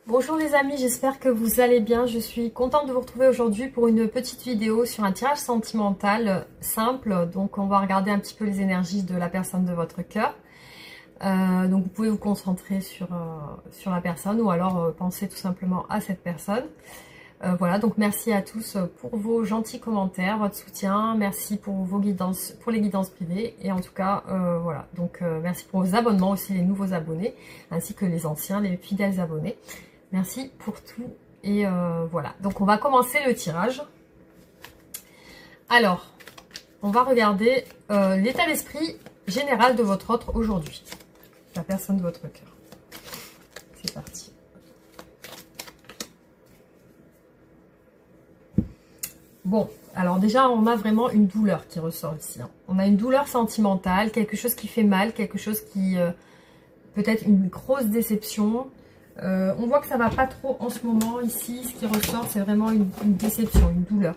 Bonjour les amis, j'espère que vous allez bien. Je suis contente de vous retrouver aujourd'hui pour une petite vidéo sur un tirage sentimental simple. Donc on va regarder un petit peu les énergies de la personne de votre cœur. Donc vous pouvez vous concentrer sur la personne ou alors penser tout simplement à cette personne. Voilà, donc merci à tous pour vos gentils commentaires, votre soutien, merci pour vos guidances, pour les guidances privées, et en tout cas, voilà, donc merci pour vos abonnements aussi, les nouveaux abonnés, ainsi que les anciens, les fidèles abonnés. Merci pour tout, et voilà, donc on va commencer le tirage. Alors, on va regarder l'état d'esprit général de votre autre aujourd'hui, la personne de votre cœur. C'est parti. Bon, alors déjà, on a vraiment une douleur qui ressort ici. Hein. On a une douleur sentimentale, quelque chose qui fait mal, quelque chose qui... peut-être une grosse déception. On voit que ça va pas trop en ce moment ici. Ce qui ressort, c'est vraiment une déception, une douleur.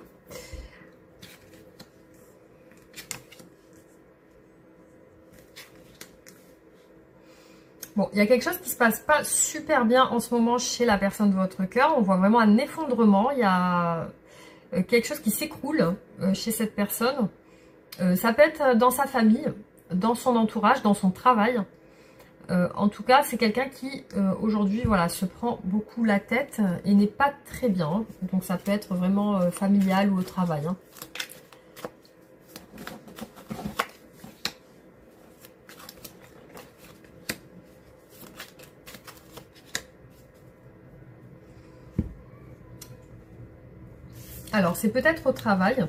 Bon, il y a quelque chose qui se passe pas super bien en ce moment chez la personne de votre cœur. On voit vraiment un effondrement. Il y a... quelque chose qui s'écroule chez cette personne. Ça peut être dans sa famille, dans son entourage, dans son travail. En tout cas, c'est quelqu'un qui, aujourd'hui, voilà, se prend beaucoup la tête et n'est pas très bien. Donc ça peut être vraiment familial ou au travail. Hein. Alors, c'est peut-être au travail.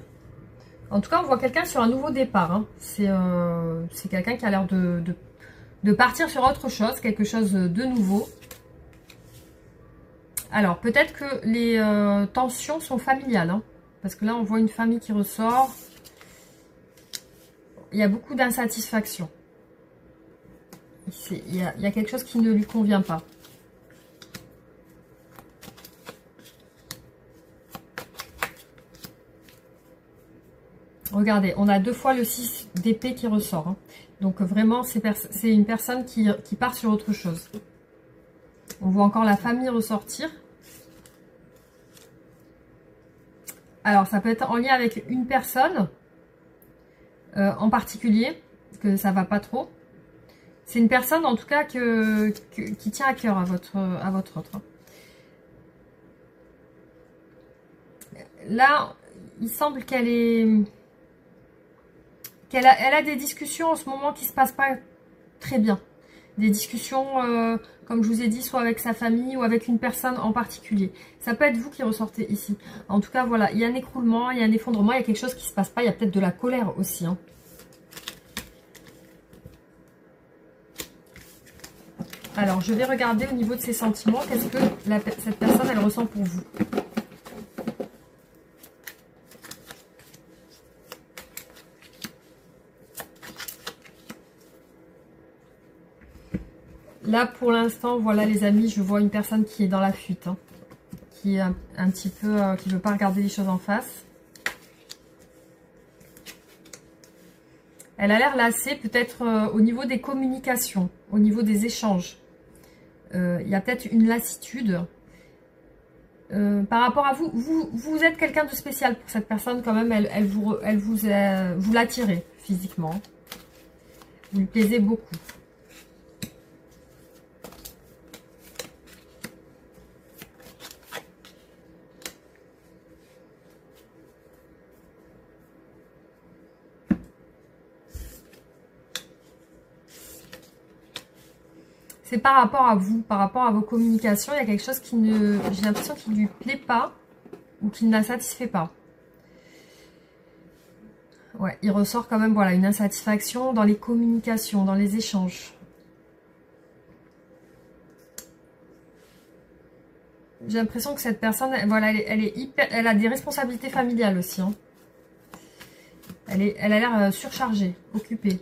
En tout cas, on voit quelqu'un sur un nouveau départ. Hein. C'est quelqu'un qui a l'air de partir sur autre chose, quelque chose de nouveau. Alors, peut-être que les tensions sont familiales. Hein, parce que là, on voit une famille qui ressort. Il y a beaucoup d'insatisfaction. Il y a quelque chose qui ne lui convient pas. Regardez, on a deux fois le 6 d'épée qui ressort. Hein. Donc vraiment, c'est une personne qui part sur autre chose. On voit encore la famille ressortir. Alors, ça peut être en lien avec une personne en particulier, que ça va pas trop. C'est une personne, en tout cas, qui tient à cœur à votre autre. Hein. Là, il semble qu'elle est... Elle a des discussions en ce moment qui se passent pas très bien. Des discussions, comme je vous ai dit, soit avec sa famille ou avec une personne en particulier. Ça peut être vous qui ressortez ici. En tout cas, voilà, il y a un écroulement, il y a un effondrement, il y a quelque chose qui se passe pas. Il y a peut-être de la colère aussi. Hein. Alors, je vais regarder au niveau de ses sentiments, qu'est-ce que cette personne, elle ressent pour vous. Là, pour l'instant, voilà les amis, je vois une personne qui est dans la fuite. Hein, qui est un petit peu... qui ne veut pas regarder les choses en face. Elle a l'air lassée, peut-être au niveau des communications, au niveau des échanges. Il y a peut-être une lassitude. Par rapport à vous, vous êtes quelqu'un de spécial pour cette personne quand même. Vous l'attirez physiquement. Vous lui plaisez beaucoup. C'est par rapport à vous, par rapport à vos communications. Il y a quelque chose qui ne... J'ai l'impression qu'il ne lui plaît pas ou qu'il ne la satisfait pas. Ouais, il ressort quand même, voilà, une insatisfaction dans les communications, dans les échanges. J'ai l'impression que cette personne, voilà, elle a des responsabilités familiales aussi. Hein. Elle a l'air surchargée, occupée.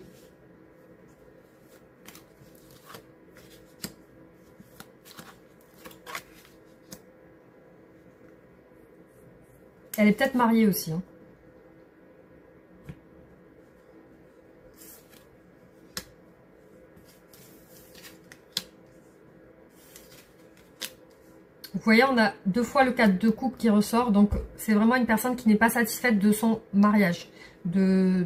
Elle est peut-être mariée aussi. Hein. Vous voyez, on a 2 fois le 4 de coupe qui ressort. Donc, c'est vraiment une personne qui n'est pas satisfaite de son mariage, de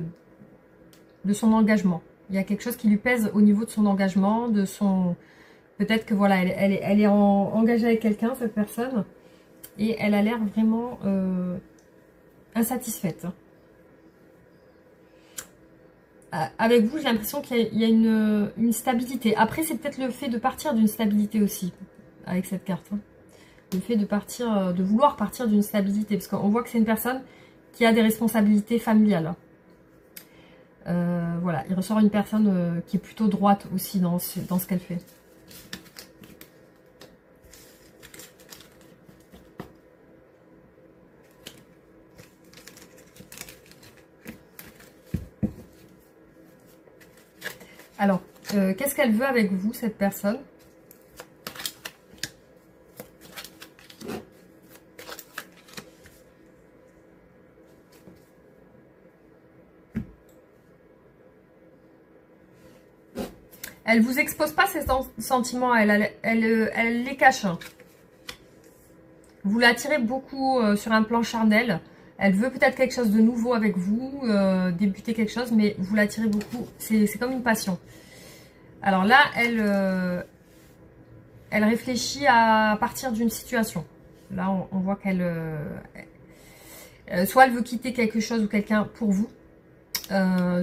son engagement. Il y a quelque chose qui lui pèse au niveau de son engagement, de son... Peut-être que voilà, elle est engagée avec quelqu'un, cette personne, et elle a l'air vraiment insatisfaite. Avec vous, j'ai l'impression qu'il y a une stabilité. Après, c'est peut-être le fait de partir d'une stabilité aussi, avec cette carte. Le fait de partir, de vouloir partir d'une stabilité, parce qu'on voit que c'est une personne qui a des responsabilités familiales. Voilà, il ressort une personne qui est plutôt droite aussi dans ce qu'elle fait. Alors, qu'est-ce qu'elle veut avec vous, cette personne? Elle vous expose pas ses sentiments, elle les cache. Vous l'attirez beaucoup sur un plan charnel. Elle veut peut-être quelque chose de nouveau avec vous, débuter quelque chose, mais vous l'attirez beaucoup. C'est comme une passion. Alors là, elle réfléchit à partir d'une situation. Là, on voit qu'elle... soit elle veut quitter quelque chose ou quelqu'un pour vous,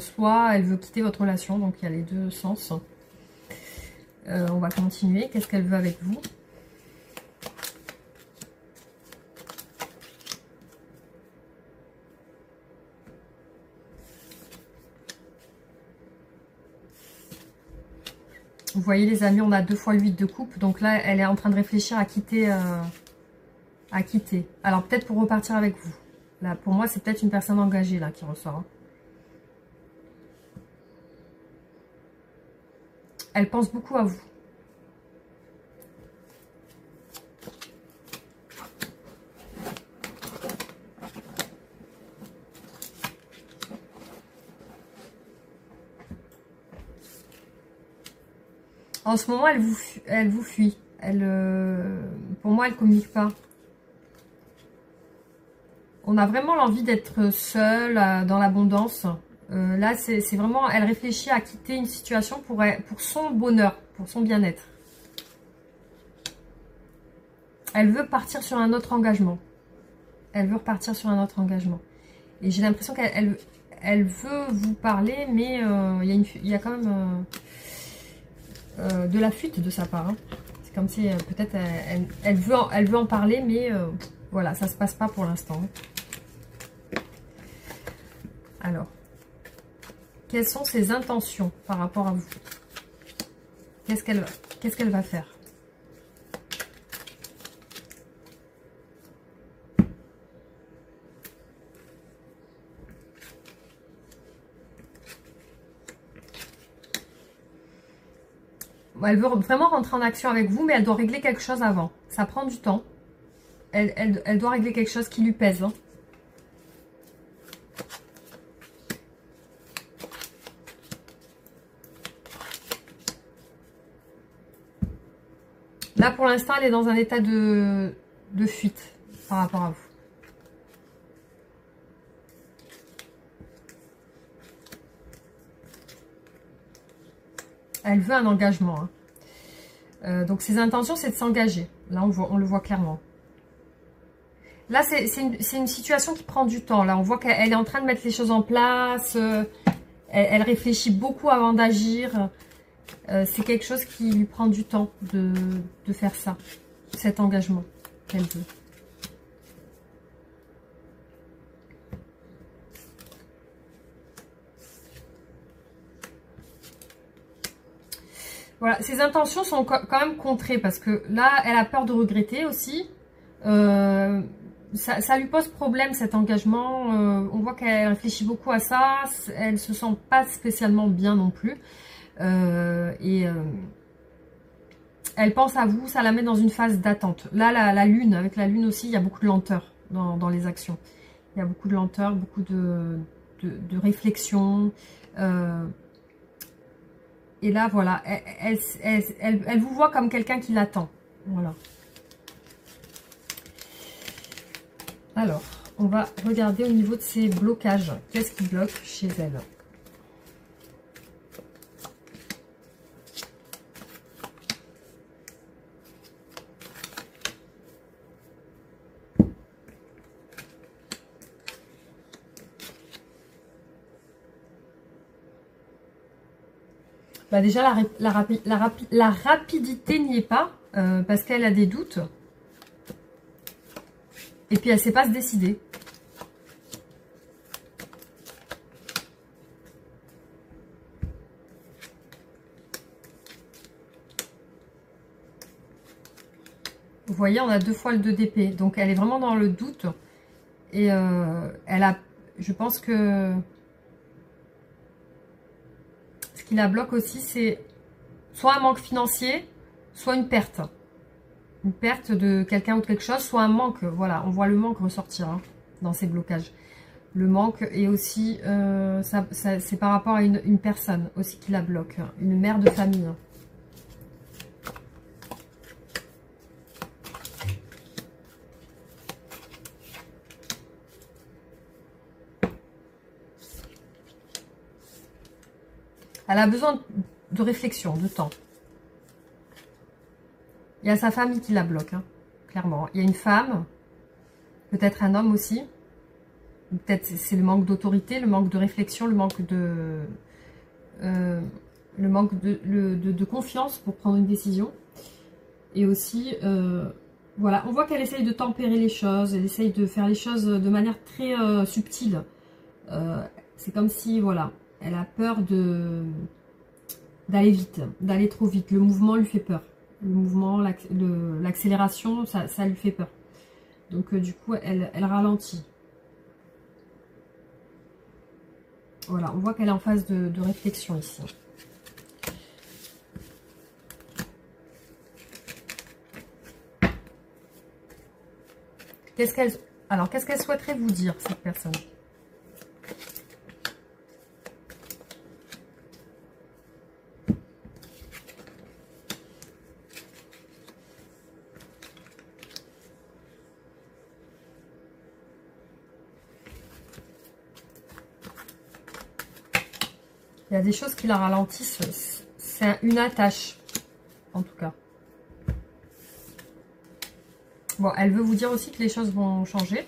soit elle veut quitter votre relation. Donc il y a les deux sens. On va continuer. Qu'est-ce qu'elle veut avec vous? Vous voyez les amis, on a 2 fois 8 de coupe. Donc là, elle est en train de réfléchir à quitter. Alors peut-être pour repartir avec vous. Là, pour moi, c'est peut-être une personne engagée là qui ressort. Hein. Elle pense beaucoup à vous. En ce moment, elle vous fuit. Pour moi, elle ne communique pas. On a vraiment l'envie d'être seul, dans l'abondance. Là, c'est vraiment... Elle réfléchit à quitter une situation pour son bonheur, pour son bien-être. Elle veut partir sur un autre engagement. Elle veut repartir sur un autre engagement. Et j'ai l'impression qu'elle veut vous parler, mais il y a quand même de la fuite de sa part. Hein. C'est comme si peut-être elle veut en parler, mais voilà, ça ne se passe pas pour l'instant. Alors, quelles sont ses intentions par rapport à vous? Qu'est-ce qu'elle va faire? Elle veut vraiment rentrer en action avec vous, mais elle doit régler quelque chose avant. Ça prend du temps. Elle doit régler quelque chose qui lui pèse. Hein. Là, pour l'instant, elle est dans un état de fuite par rapport à vous. Elle veut un engagement. Hein. Donc, ses intentions, c'est de s'engager. Là, on le voit clairement. Là, c'est une situation qui prend du temps. Là, on voit qu'elle est en train de mettre les choses en place. Elle réfléchit beaucoup avant d'agir. C'est quelque chose qui lui prend du temps de faire ça. Cet engagement qu'elle veut. Voilà, ses intentions sont quand même contrées parce que là, elle a peur de regretter aussi. Ça lui pose problème cet engagement. On voit qu'elle réfléchit beaucoup à ça. Elle se sent pas spécialement bien non plus. Elle pense à vous, ça la met dans une phase d'attente. Là, la lune, avec la lune aussi, il y a beaucoup de lenteur dans les actions. Il y a beaucoup de lenteur, beaucoup de réflexion. Et là, voilà, elle vous voit comme quelqu'un qui l'attend. Voilà. Alors, on va regarder au niveau de ces blocages. Qu'est-ce qui bloque chez elle? Bah déjà, la rapidité n'y est pas, parce qu'elle a des doutes. Et puis, elle ne sait pas se décider. Vous voyez, on a 2 fois le 2 d'épée. Donc, elle est vraiment dans le doute. Et elle a... Je pense que... Ce qui la bloque aussi, c'est soit un manque financier, soit une perte. Une perte de quelqu'un ou de quelque chose, soit un manque. Voilà, on voit le manque ressortir hein, dans ces blocages. Le manque est aussi, c'est par rapport à une personne aussi qui la bloque. Une mère de famille. Elle a besoin de réflexion, de temps. Il y a sa famille qui la bloque, hein, clairement. Il y a une femme, peut-être un homme aussi. Peut-être c'est le manque d'autorité, le manque de réflexion, le manque de confiance pour prendre une décision. Et aussi, voilà, on voit qu'elle essaye de tempérer les choses, elle essaye de faire les choses de manière très subtile. C'est comme si, voilà, elle a peur d'aller vite, d'aller trop vite. Le mouvement lui fait peur. Le mouvement, l'accélération, ça lui fait peur. Donc, du coup, elle ralentit. Voilà, on voit qu'elle est en phase de réflexion ici. Alors, qu'est-ce qu'elle souhaiterait vous dire, cette personne? Il y a des choses qui la ralentissent. C'est une attache, en tout cas. Bon, elle veut vous dire aussi que les choses vont changer.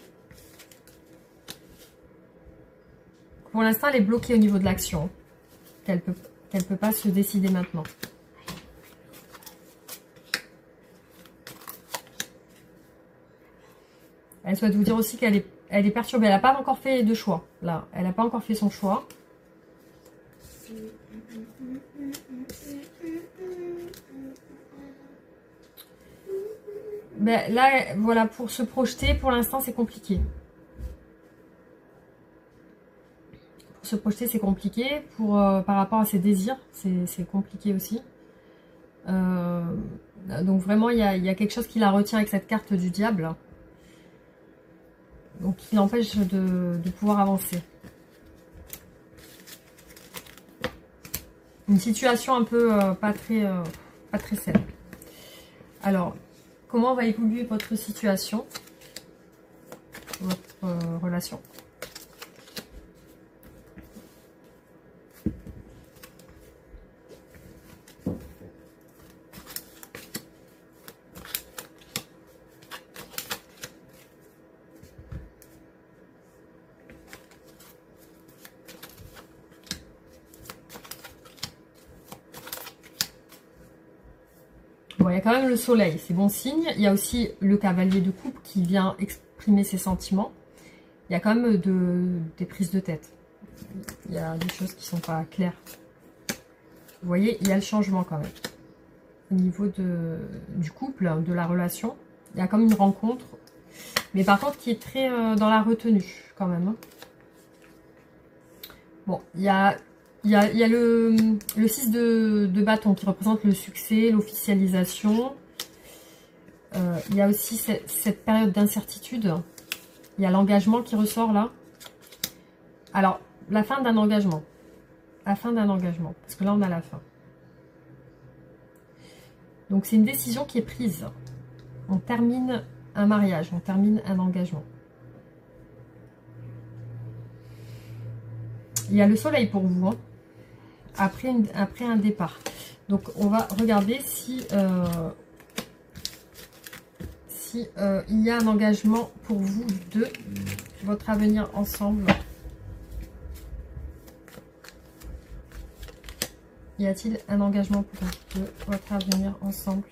Pour l'instant, elle est bloquée au niveau de l'action. Qu'elle peut pas se décider maintenant. Elle souhaite vous dire aussi qu'elle est perturbée. Elle n'a pas encore fait de choix. Là, elle n'a pas encore fait son choix. Ben, là, voilà, pour se projeter, pour l'instant, c'est compliqué. Pour se projeter, c'est compliqué. Par rapport à ses désirs, c'est compliqué aussi. Donc vraiment, il y a quelque chose qui la retient avec cette carte du diable. Donc, qui l'empêche de pouvoir avancer. Une situation un peu pas très saine. Alors, comment va évoluer votre situation, votre relation? Bon, il y a quand même le soleil, c'est bon signe. Il y a aussi le cavalier de coupe qui vient exprimer ses sentiments. Il y a quand même des prises de tête. Il y a des choses qui ne sont pas claires. Vous voyez, il y a le changement quand même. Au niveau du couple, de la relation, il y a comme une rencontre. Mais par contre, qui est très dans la retenue quand même. Hein. Bon, il y a le 6 de bâton qui représente le succès, l'officialisation. Il y a aussi cette période d'incertitude. Il y a l'engagement qui ressort là. Alors, la fin d'un engagement. La fin d'un engagement. Parce que là, on a la fin. Donc, c'est une décision qui est prise. On termine un mariage, on termine un engagement. Il y a le soleil pour vous, hein, après un départ. Donc on va regarder si il y a un engagement pour vous de votre avenir ensemble. Y a-t-il un engagement pour vous de votre avenir ensemble?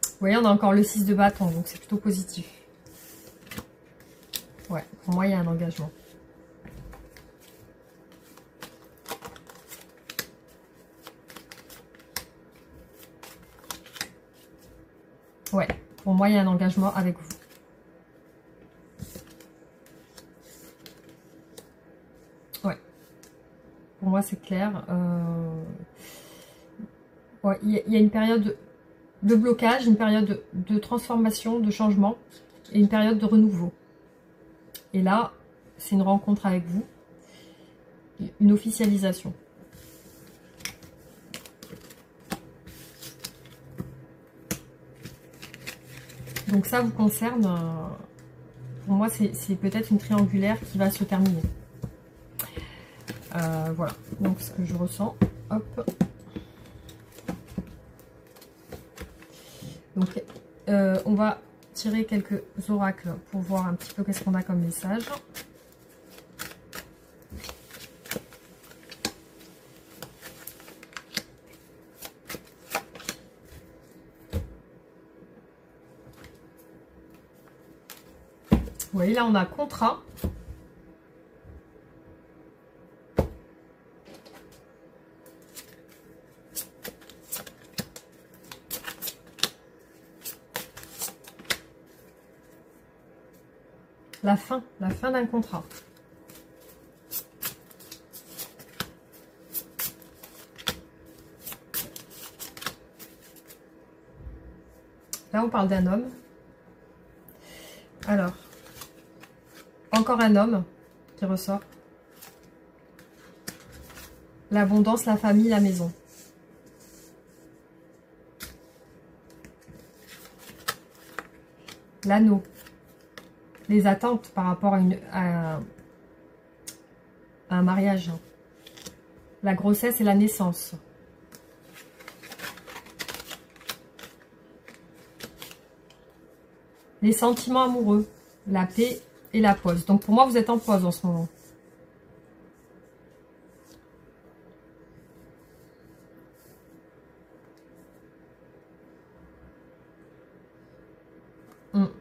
Vous voyez, on a encore le 6 de bâton, donc c'est plutôt positif. Ouais, pour moi, il y a un engagement. Ouais, pour moi, il y a un engagement avec vous. Ouais, pour moi, c'est clair. Ouais, il y a une période de blocage, une période de transformation, de changement et une période de renouveau. Et là, c'est une rencontre avec vous, une officialisation. Donc ça vous concerne, pour moi c'est peut-être une triangulaire qui va se terminer. Voilà, donc ce que je ressens, hop. Donc on va tirer quelques oracles pour voir un petit peu qu'est-ce qu'on a comme message. Vous voyez, là, on a contrat. La fin d'un contrat. Là, on parle d'un homme. Alors, encore un homme qui ressort. L'abondance, la famille, la maison. L'anneau. Les attentes par rapport à un mariage. La grossesse et la naissance. Les sentiments amoureux. La paix et la pause. Donc pour moi, vous êtes en pause en ce moment.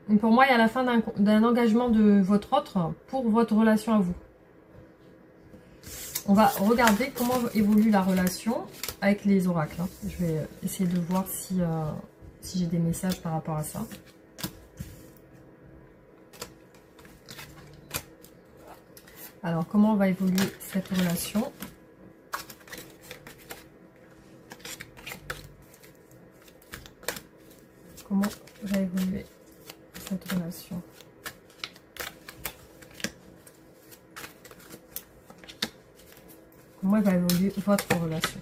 Et pour moi, il y a la fin d'un engagement de votre autre pour votre relation à vous. On va regarder comment évolue la relation avec les oracles. Je vais essayer de voir si j'ai des messages par rapport à ça. Alors, comment va évoluer cette relation? Comment va évoluer cette relation? Comment va évoluer votre relation?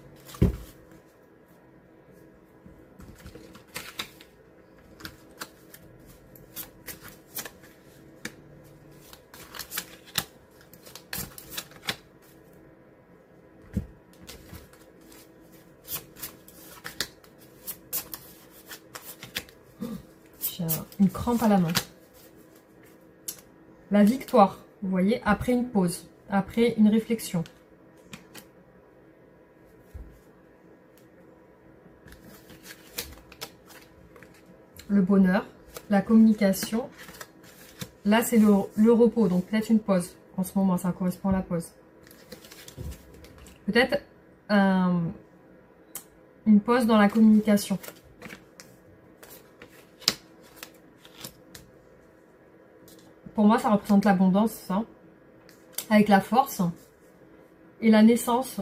J'ai une crampe à la main. La victoire, vous voyez, après une pause, après une réflexion. Le bonheur, la communication. Là, c'est le repos, donc peut-être une pause. En ce moment, ça correspond à la pause. Peut-être une pause dans la communication. Pour moi, ça représente l'abondance, ça. Avec la force. Et la naissance.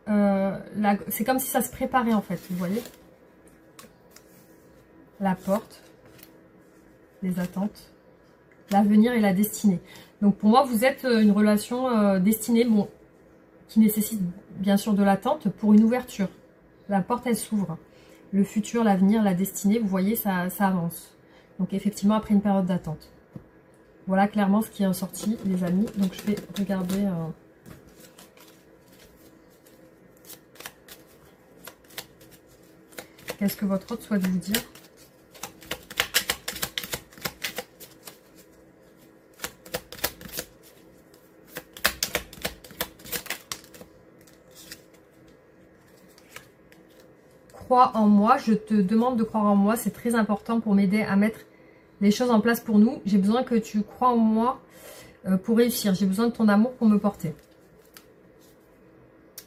C'est comme si ça se préparait, en fait, vous voyez. La porte. Les attentes. l'avenir et la destinée. Donc pour moi, vous êtes une relation destinée, bon, qui nécessite bien sûr de l'attente pour une ouverture. La porte, elle s'ouvre. Le futur, l'avenir, la destinée, vous voyez, ça avance. Donc effectivement, après une période d'attente. Voilà clairement ce qui est ressorti, les amis. Donc je vais regarder... qu'est-ce que votre hôte souhaite vous dire? Crois en moi, je te demande de croire en moi, c'est très important pour m'aider à mettre les choses en place pour nous. J'ai besoin que tu crois en moi pour réussir, j'ai besoin de ton amour pour me porter.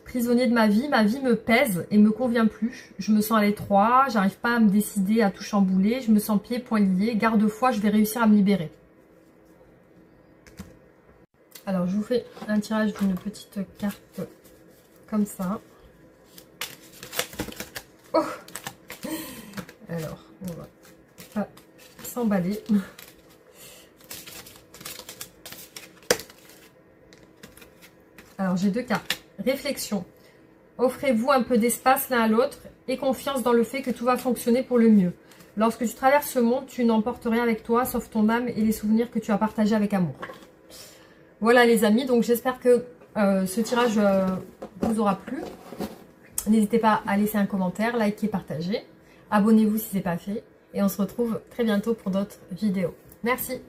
Prisonnier de ma vie me pèse et me convient plus. Je me sens à l'étroit, j'arrive pas à me décider à tout chambouler, je me sens pieds, poings liés, garde-foi, je vais réussir à me libérer. Alors je vous fais un tirage d'une petite carte comme ça. Oh, alors, on va pas s'emballer. Alors, j'ai deux cartes. Réflexion. Offrez-vous un peu d'espace l'un à l'autre et confiance dans le fait que tout va fonctionner pour le mieux. Lorsque tu traverses ce monde, tu n'emportes rien avec toi, sauf ton âme et les souvenirs que tu as partagés avec amour. Voilà les amis, donc j'espère que ce tirage vous aura plu. N'hésitez pas à laisser un commentaire, liker, partager. Abonnez-vous si ce n'est pas fait. Et on se retrouve très bientôt pour d'autres vidéos. Merci.